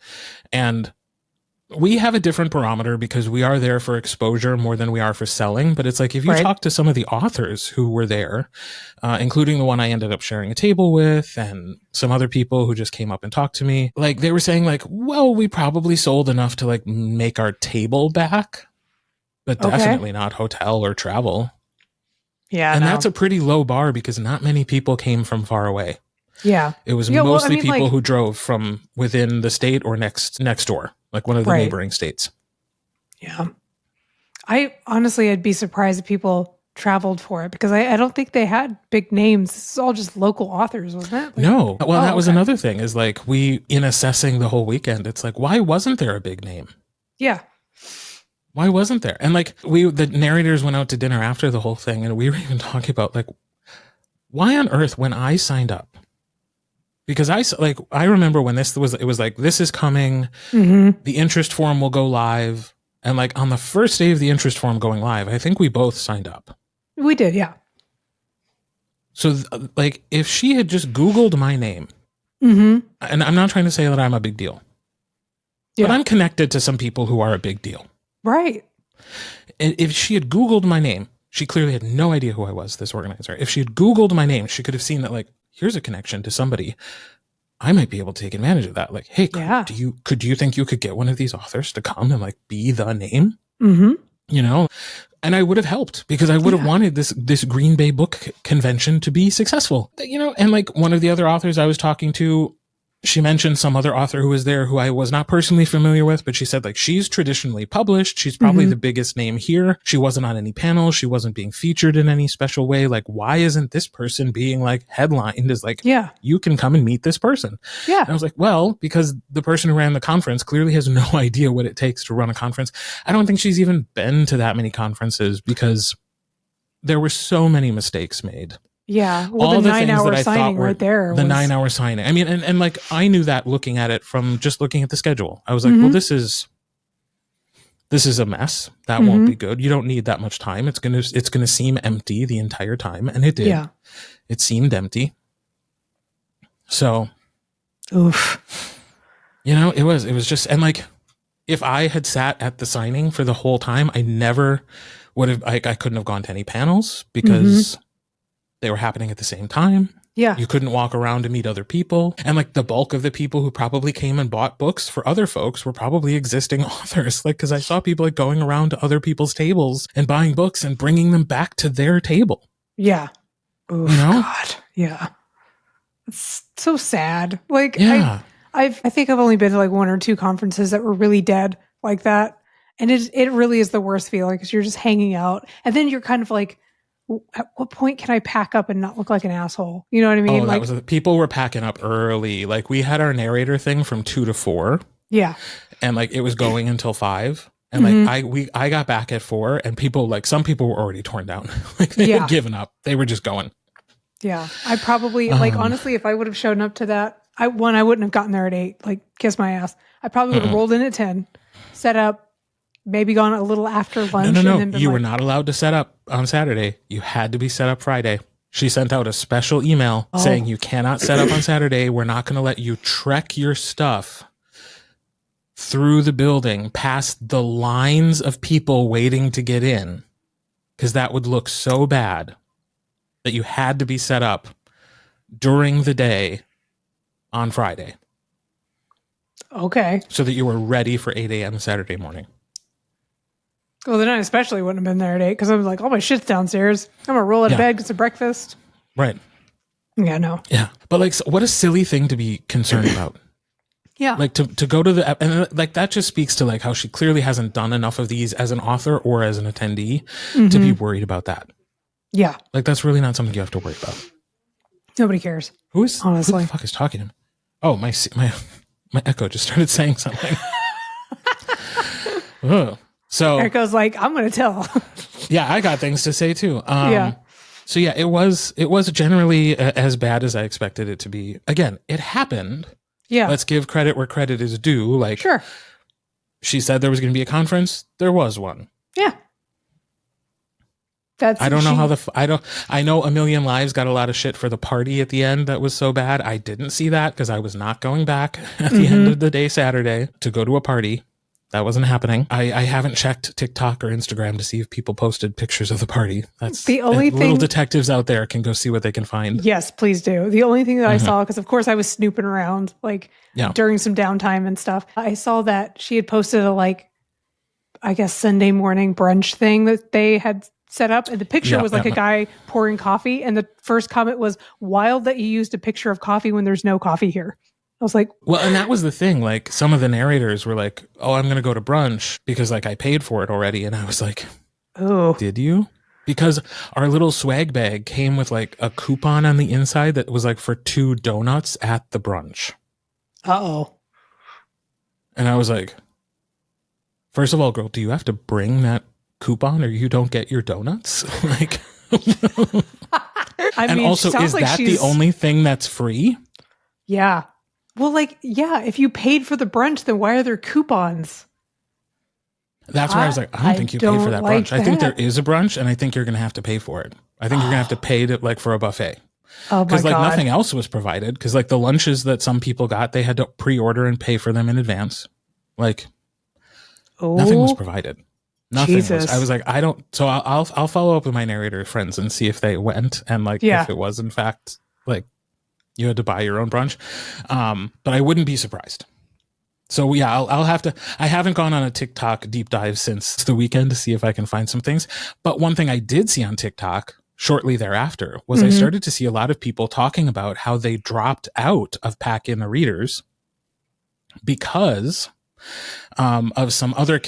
And we have a different barometer because we are there for exposure more than we are for selling. But it's if you talk to some of the authors who were there, including the one I ended up sharing a table with and some other people who just came up and talked to me, they were saying well, we probably sold enough to make our table back, but definitely not hotel or travel. Yeah. And that's a pretty low bar because not many people came from far away. Yeah. It was mostly people who drove from within the state or next door, one of the neighboring states. Yeah. I'd be surprised if people traveled for it because I don't think they had big names. This is all just local authors, wasn't it? No. Well, that was another thing is we, in assessing the whole weekend, it's why wasn't there a big name? Yeah. Why wasn't there? And the narrators went out to dinner after the whole thing and we were even talking about why on earth when I signed up, because I remember when it was this is coming, the interest form will go live. And on the first day of the interest form going live, I think we both signed up. We did. Yeah. So if she had just Googled my name, and I'm not trying to say that I'm a big deal, but I'm connected to some people who are a big deal. Right. And if she had Googled my name, she clearly had no idea who I was, this organizer. If she had Googled my name, she could have seen that here's a connection to somebody. I might be able to take advantage of that. Hey, do you think you could get one of these authors to come and be the name? And I would have helped because I would have wanted this Green Bay book convention to be successful, and one of the other authors I was talking to, she mentioned some other author who was there who I was not personally familiar with, but she said she's traditionally published. She's probably the biggest name here. She wasn't on any panels. She wasn't being featured in any special way. Why isn't this person being headlined as you can come and meet this person? Yeah. And I was well, because the person who ran the conference clearly has no idea what it takes to run a conference. I don't think she's even been to that many conferences because there were so many mistakes made. Yeah. Well, all the 9-hour signing right there. The 9-hour signing. I mean, and I knew that looking at it from just looking at the schedule. I was well, this is a mess. That won't be good. You don't need that much time. It's going to seem empty the entire time. And it did. Yeah. It seemed empty. So, oof. It was just, and if I had sat at the signing for the whole time, I never would have, I couldn't have gone to any panels because they were happening at the same time. Yeah. You couldn't walk around to meet other people. And the bulk of the people who probably came and bought books for other folks were probably existing authors. Because I saw people going around to other people's tables and buying books and bringing them back to their table. Yeah. Oof, God. Yeah. It's so sad. I think I've only been to like 1 or 2 conferences that were really dead like that. And it really is the worst feeling because you're just hanging out. And then you're kind of like, at what point can I pack up and not look like an asshole? You know what I mean? Oh, people were packing up early. Like we had our narrator thing from 2 to 4. Yeah. And like it was going until 5. And like I got back at 4 and people like some people were already torn down. Like they had given up. They were just going. Yeah. I probably like honestly, if I would have shown up to that, I wouldn't have gotten there at 8, like kiss my ass. I probably would have rolled in at 10, set up, maybe gone a little after lunch. No. You were not allowed to set up on Saturday. You had to be set up Friday. She sent out a special email saying you cannot set up on Saturday. We're not going to let you trek your stuff through the building past the lines of people waiting to get in, because that would look so bad that you had to be set up during the day on Friday. Okay. So that you were ready for 8 a.m. Saturday morning. Well, then I especially wouldn't have been there at 8 because I was like, all my shit's downstairs. I'm going to roll out of bed, get some breakfast. Right. Yeah, no. Yeah. But like, what a silly thing to be concerned about. Yeah. Like to go to the, and like that just speaks to like how she clearly hasn't done enough of these as an author or as an attendee to be worried about that. Yeah. Like that's really not something you have to worry about. Nobody cares. Who the fuck is talking to me? Oh, my Echo just started saying something. So Echo's like, I'm going to tell. Yeah, I got things to say too. So yeah, it was generally as bad as I expected it to be. Again, it happened. Yeah. Let's give credit where credit is due. Like, sure. She said there was going to be a conference. There was one. Yeah. I don't know how I know A Million Lives got a lot of shit for the party at the end that was so bad. I didn't see that because I was not going back at the end of the day Saturday to go to a party. That wasn't happening. I haven't checked TikTok or Instagram to see if people posted pictures of the party. That's the only thing. Little detectives out there can go see what they can find. Yes, please do. The only thing that I saw, because of course I was snooping around like during some downtime and stuff. I saw that she had posted a I guess Sunday morning brunch thing that they had set up, and the picture was like a guy pouring coffee, and the first comment was, "Wild that you used a picture of coffee when there's no coffee here." I was like, well, and that was the thing. Like some of the narrators were like, "Oh, I'm going to go to brunch because like I paid for it already." And I was like, "Oh, did you?" Because our little swag bag came with like a coupon on the inside that was like for 2 donuts at the brunch. Uh-oh. And I was like, first of all, girl, do you have to bring that coupon or you don't get your donuts? Like, I mean, and also, is like that the only thing that's free? Yeah. Well, if you paid for the brunch, then why are there coupons? That's why I was like, I don't think you paid for that brunch. That. I think there is a brunch, and I think you're going to have to pay for it. I think you're going to have to pay to for a buffet. Oh my God. Because nothing else was provided. Because the lunches that some people got, they had to pre-order and pay for them in advance. Nothing was provided. Nothing was. I was like, I don't. So I'll follow up with my narrator friends and see if they went and if it was in fact you had to buy your own brunch. But I wouldn't be surprised. So yeah, I'll have to. I haven't gone on a TikTok deep dive since the weekend to see if I can find some things. But one thing I did see on TikTok shortly thereafter was I started to see a lot of people talking about how they dropped out of Pack in the Readers because of some other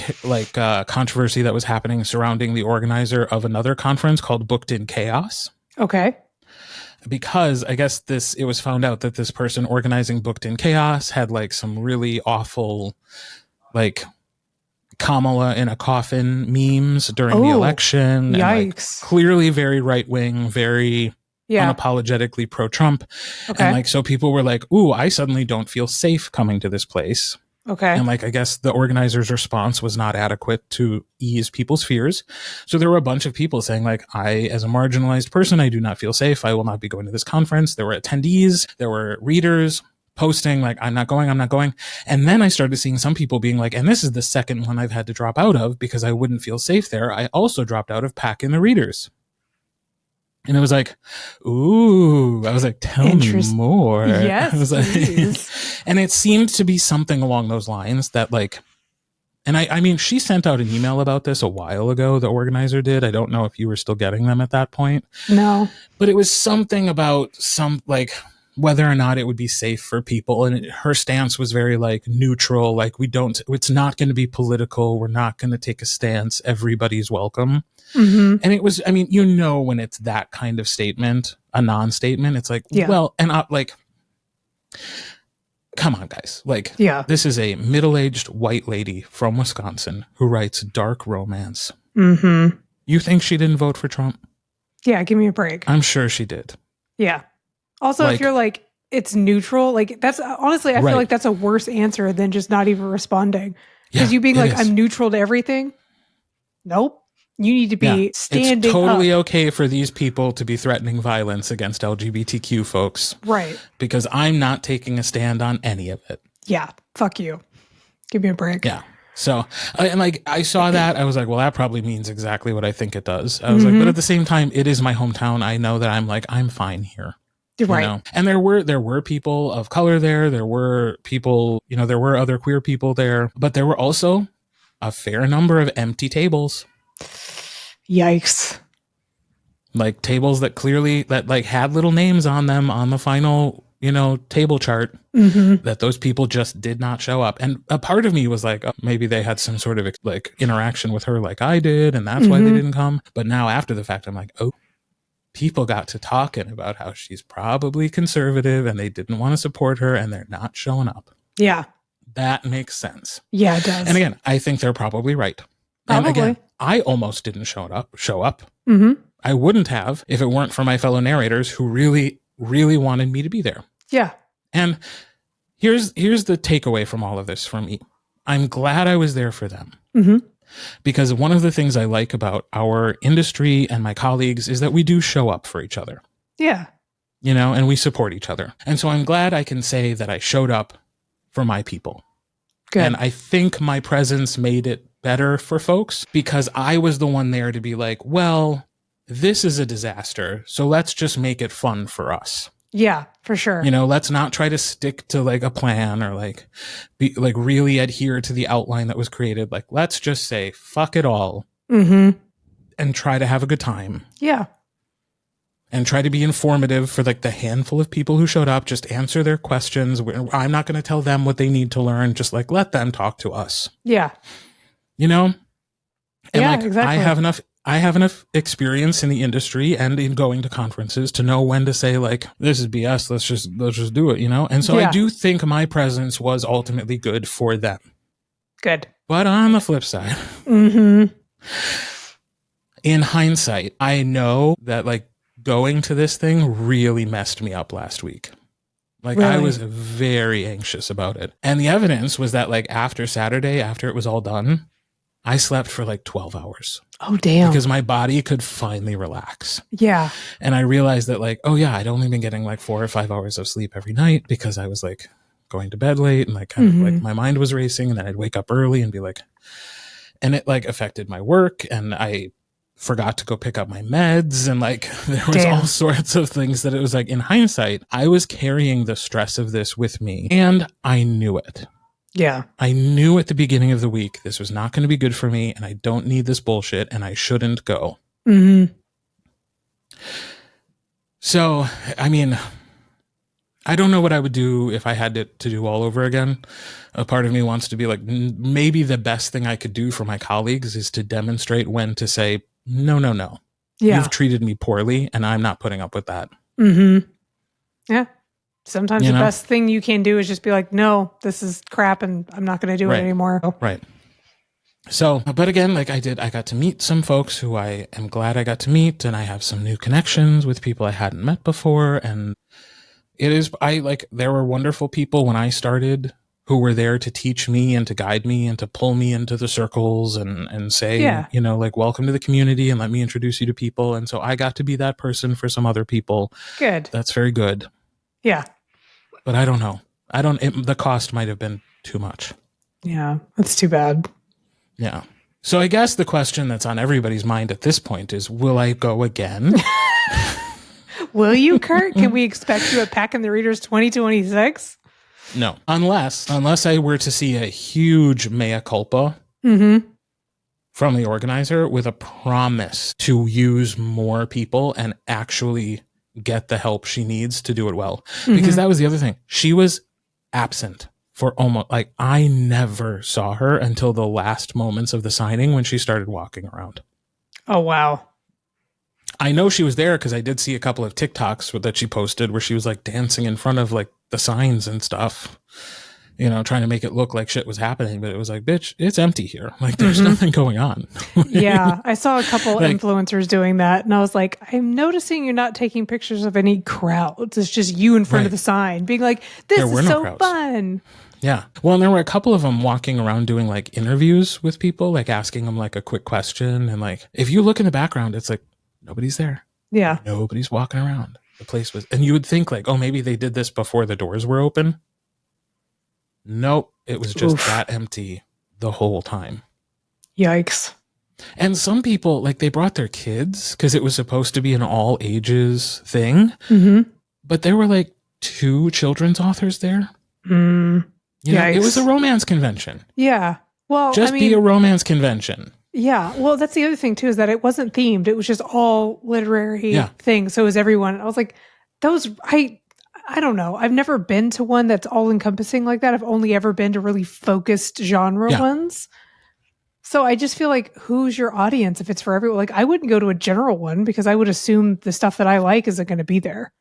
controversy that was happening surrounding the organizer of another conference called Booked in Chaos. Okay. Because I guess it was found out that this person organizing Booked in Chaos had some really awful Kamala in a coffin memes during the election. Yikes. And, clearly very right wing, very unapologetically pro-Trump. Okay. And so people were like, ooh, I suddenly don't feel safe coming to this place. Okay. And I guess the organizer's response was not adequate to ease people's fears. So there were a bunch of people saying I, as a marginalized person, I do not feel safe. I will not be going to this conference. There were attendees. There were readers posting I'm not going. And then I started seeing some people being and this is the second one I've had to drop out of because I wouldn't feel safe there. I also dropped out of Pack in the Readers. And it was ooh, I was tell me more. Yes, I was please. And it seemed to be something along those lines that and I mean, she sent out an email about this a while ago, the organizer did. I don't know if you were still getting them at that point. No. But it was something about whether or not it would be safe for people. And her stance was very like neutral. Like it's not going to be political. We're not going to take a stance. Everybody's welcome. Mm-hmm. And it was, I mean, when it's that kind of statement, a non-statement, it's like, well, and come on, guys. Like, this is a middle-aged white lady from Wisconsin who writes dark romance. Mm-hmm. You think she didn't vote for Trump? Yeah, give me a break. I'm sure she did. Yeah. Also, if you're like, it's neutral, like that's honestly, I feel like that's a worse answer than just not even responding. Because you being like, I'm neutral to everything. Nope. You need to be standing up. It's totally okay for these people to be threatening violence against LGBTQ folks. Right. Because I'm not taking a stand on any of it. Yeah. Fuck you. Give me a break. Yeah. So, and like, I saw that. I was like, well, that probably means exactly what I think it does. I was like, but at the same time, it is my hometown. I know that I'm fine here. Right. And there were people of color there. There were people, there were other queer people there, but there were also a fair number of empty tables. Yikes. Like tables that clearly had little names on them on the final, table chart, that those people just did not show up. And a part of me was like, oh, maybe they had some sort of like interaction with her like I did, and that's why they didn't come. But now after the fact, I'm like, oh, people got to talking about how she's probably conservative and they didn't want to support her and they're not showing up. Yeah. That makes sense. Yeah, it does. And again, I think they're probably right. Probably. And again, I almost didn't show up. Mm-hmm. I wouldn't have if it weren't for my fellow narrators who really, really wanted me to be there. Yeah. And here's the takeaway from all of this for me. I'm glad I was there for them. Mm-hmm. Because one of the things I like about our industry and my colleagues is that we do show up for each other. Yeah. And we support each other. And so I'm glad I can say that I showed up for my people. Good. And I think my presence made it better for folks because I was the one there to be like, well, this is a disaster, so let's just make it fun for us. Yeah, for sure. Let's not try to stick to like a plan or like be like really adhere to the outline that was created. Like, let's just say fuck it all and try to have a good time. Yeah. And try to be informative for like the handful of people who showed up. Just answer their questions. I'm not going to tell them what they need to learn. Just like let them talk to us. Yeah. And exactly. I have enough experience in the industry and in going to conferences to know when to say like, this is BS. Let's just do it, And so I do think my presence was ultimately good for them. Good. But on the flip side, in hindsight, I know that like going to this thing really messed me up last week. Like really? I was very anxious about it. And the evidence was that like after Saturday, after it was all done, I slept for like 12 hours. Oh, damn. Because my body could finally relax. Yeah. And I realized that like, oh yeah, I'd only been getting like 4 or 5 hours of sleep every night because I was like going to bed late and like kind of like my mind was racing and then I'd wake up early and be like, and it like affected my work and I forgot to go pick up my meds and like there was all sorts of things that it was like in hindsight, I was carrying the stress of this with me and I knew it. Yeah. I knew at the beginning of the week this was not going to be good for me and I don't need this bullshit and I shouldn't go. So, I mean, I don't know what I would do if I had to do all over again. A part of me wants to be like, maybe the best thing I could do for my colleagues is to demonstrate when to say, no. Yeah. You've treated me poorly and I'm not putting up with that. Yeah. Sometimes the best thing you can do is just be like, no, this is crap and I'm not going to do it anymore. Right. So, but again, like I got to meet some folks who I am glad I got to meet and I have some new connections with people I hadn't met before. And there were wonderful people when I started who were there to teach me and to guide me and to pull me into the circles and say, like, welcome to the community and let me introduce you to people. And so I got to be that person for some other people. Good. That's very good. Yeah. But I don't know. The cost might have been too much. Yeah. That's too bad. Yeah. So I guess the question that's on everybody's mind at this point is, will I go again? Will you, Kirt? Can we expect you at Pack and the Readers 2026? No. Unless I were to see a huge mea culpa from the organizer with a promise to use more people and actually get the help she needs to do it well. Because that was the other thing. She was absent for almost, like, I never saw her until the last moments of the signing when she started walking around. Oh, wow. I know she was there because I did see a couple of TikToks that she posted where she was like dancing in front of like the signs and stuff, you know, trying to make it look like shit was happening. But it was like, bitch, it's empty here. Like, there's nothing going on. Yeah. I saw a couple like, influencers doing that. And I was like, I'm noticing you're not taking pictures of any crowds. It's just you in front of the sign being like, this is so fun. Yeah. Well, and there were a couple of them walking around doing like interviews with people, like asking them like a quick question. And like, if you look in the background, it's like, nobody's there. Yeah. Nobody's walking around. The place was, and you would think like, oh, maybe they did this before the doors were open. Nope. It was just that empty the whole time. Yikes. And some people, like, they brought their kids because it was supposed to be an all ages thing. But there were like 2 children's authors there. You know, it was a romance convention. Yeah. Well, just be a romance convention. Yeah. Well, that's the other thing too, is that it wasn't themed. It was just all literary things. So it was everyone. I was like, I don't know. I've never been to one that's all encompassing like that. I've only ever been to really focused genre ones. So I just feel like, who's your audience if it's for everyone? Like, I wouldn't go to a general one because I would assume the stuff that I like isn't going to be there.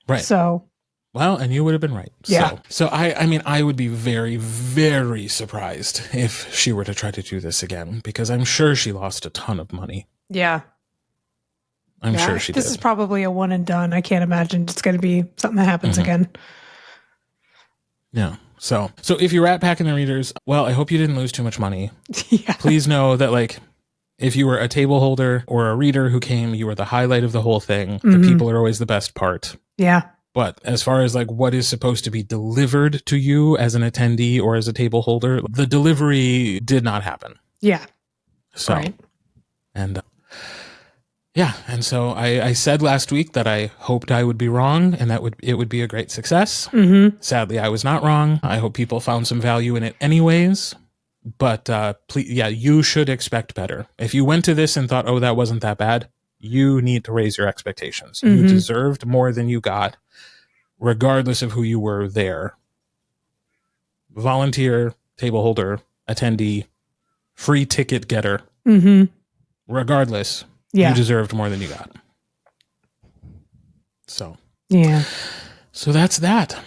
Right. So. Well, and you would have been right. Yeah. So I mean, I would be very, very surprised if she were to try to do this again, because I'm sure she lost a ton of money. Yeah. I'm sure she did. This is probably a one and done. I can't imagine it's going to be something that happens again. Yeah. So if you're Rat Pack and the readers, well, I hope you didn't lose too much money. Please know that, like, if you were a table holder or a reader who came, you were the highlight of the whole thing. The people are always the best part. Yeah. But as far as like what is supposed to be delivered to you as an attendee or as a table holder, the delivery did not happen. Yeah. So, and and so I said last week that I hoped I would be wrong and that it would be a great success. Sadly, I was not wrong. I hope people found some value in it anyways. But please, you should expect better. If you went to this and thought, oh, that wasn't that bad, you need to raise your expectations. You deserved more than you got, regardless of who you were there. Volunteer, table holder, attendee, free ticket getter. Regardless, you deserved more than you got. So. Yeah. So that's that.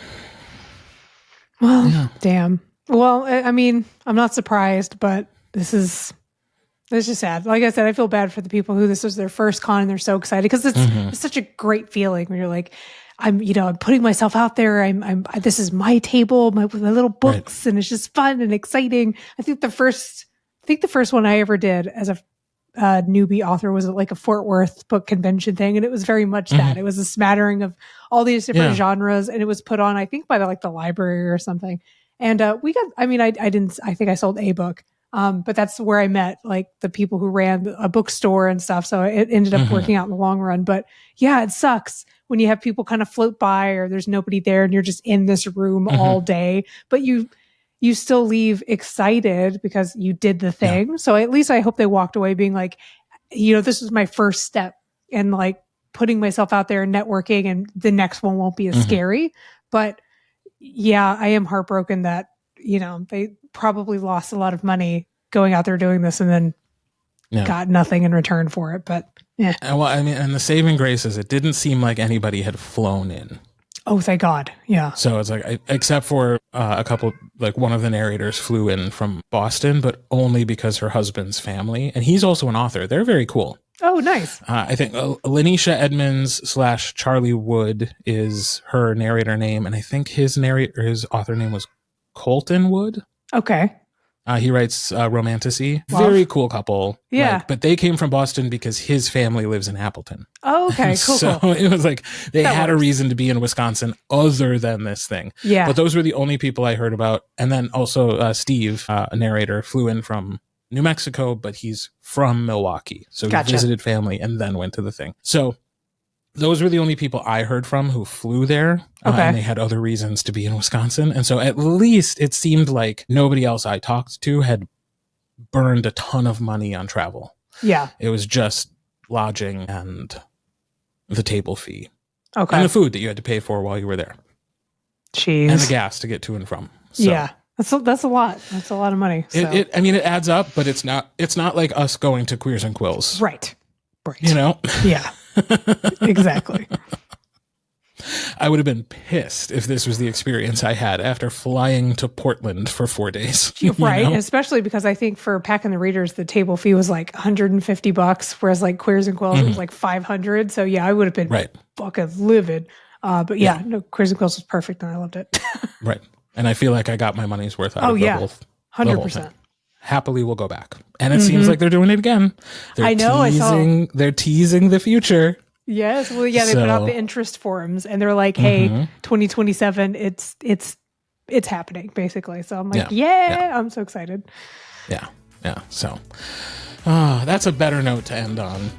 Well, damn. Well, I mean, I'm not surprised, but it's just sad. Like I said, I feel bad for the people who this was their first con and they're so excited because it's such a great feeling when you're like, I'm putting myself out there. This is my table, with my little books, and it's just fun and exciting. I think the first one I ever did as a newbie author was like a Fort Worth book convention thing, and it was very much that. It was a smattering of all these different genres, and it was put on, I think, by the library or something. And we got. I mean, I didn't. I think I sold a book. But that's where I met like the people who ran a bookstore and stuff. So it ended up working out in the long run. But yeah, it sucks when you have people kind of float by or there's nobody there and you're just in this room all day, but you still leave excited because you did the thing. Yeah. So at least I hope they walked away being like, this was my first step in like putting myself out there and networking, and the next one won't be as scary. But yeah, I am heartbroken that, they probably lost a lot of money going out there doing this and then got nothing in return for it. But yeah. Well, I mean, and the saving grace is it didn't seem like anybody had flown in. Oh, thank God. Yeah. So it's like, except for a couple, like one of the narrators flew in from Boston, but only because her husband's family, and he's also an author. They're very cool. Oh, nice. I think Lanisha Edmonds / Charlie Wood is her narrator name. And I think his author name was Colton Wood. Okay. He writes Romantasy. Very cool couple. Yeah. But they came from Boston because his family lives in Appleton. Oh, okay. Cool. So it was like they had a reason to be in Wisconsin other than this thing. Yeah. But those were the only people I heard about. And then also Steve, a narrator, flew in from New Mexico, but he's from Milwaukee. So he visited family and then went to the thing. So those were the only people I heard from who flew there. And they had other reasons to be in Wisconsin. And so at least it seemed like nobody else I talked to had burned a ton of money on travel. Yeah. It was just lodging and the table fee. Okay. And the food that you had to pay for while you were there. Jeez. And the gas to get to and from. So. Yeah. That's a lot. That's a lot of money. So. It adds up, but it's not like us going to Queers and Quills. Right. You know? Yeah. Exactly. I would have been pissed if this was the experience I had after flying to Portland for 4 days. Right. Especially because I think for Pack and the Readers, the table fee was like $150, whereas like Queers and Quills, it was like $500. So yeah, I would have been fucking livid. But yeah, no, Queers and Quills was perfect and I loved it. Right. And I feel like I got my money's worth out of the whole 100%. Happily we'll go back. And it seems like they're doing it again. I know. They're teasing the future. Yes. Well, yeah, they put out the interest forums and they're like, hey, 2027, it's happening, basically. So I'm like, I'm so excited. Yeah. Yeah. So that's a better note to end on.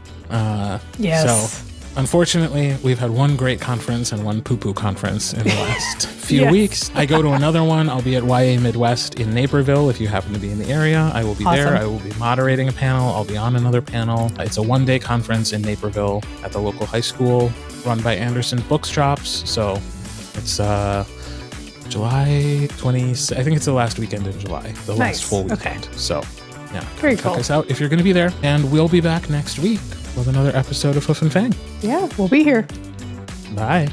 Yes. So unfortunately, we've had one great conference and one poo-poo conference in the last few weeks. I go to another one. I'll be at YA Midwest in Naperville. If you happen to be in the area, I will be there. I will be moderating a panel. I'll be on another panel. It's a one-day conference in Naperville at the local high school run by Anderson Bookshops. So it's July 20th. I think it's the last weekend in July, the last full weekend. Okay. So yeah, very cool. Check us out if you're going to be there. And we'll be back next week with another episode of Hoof and Fang. Yeah, we'll be here. Bye.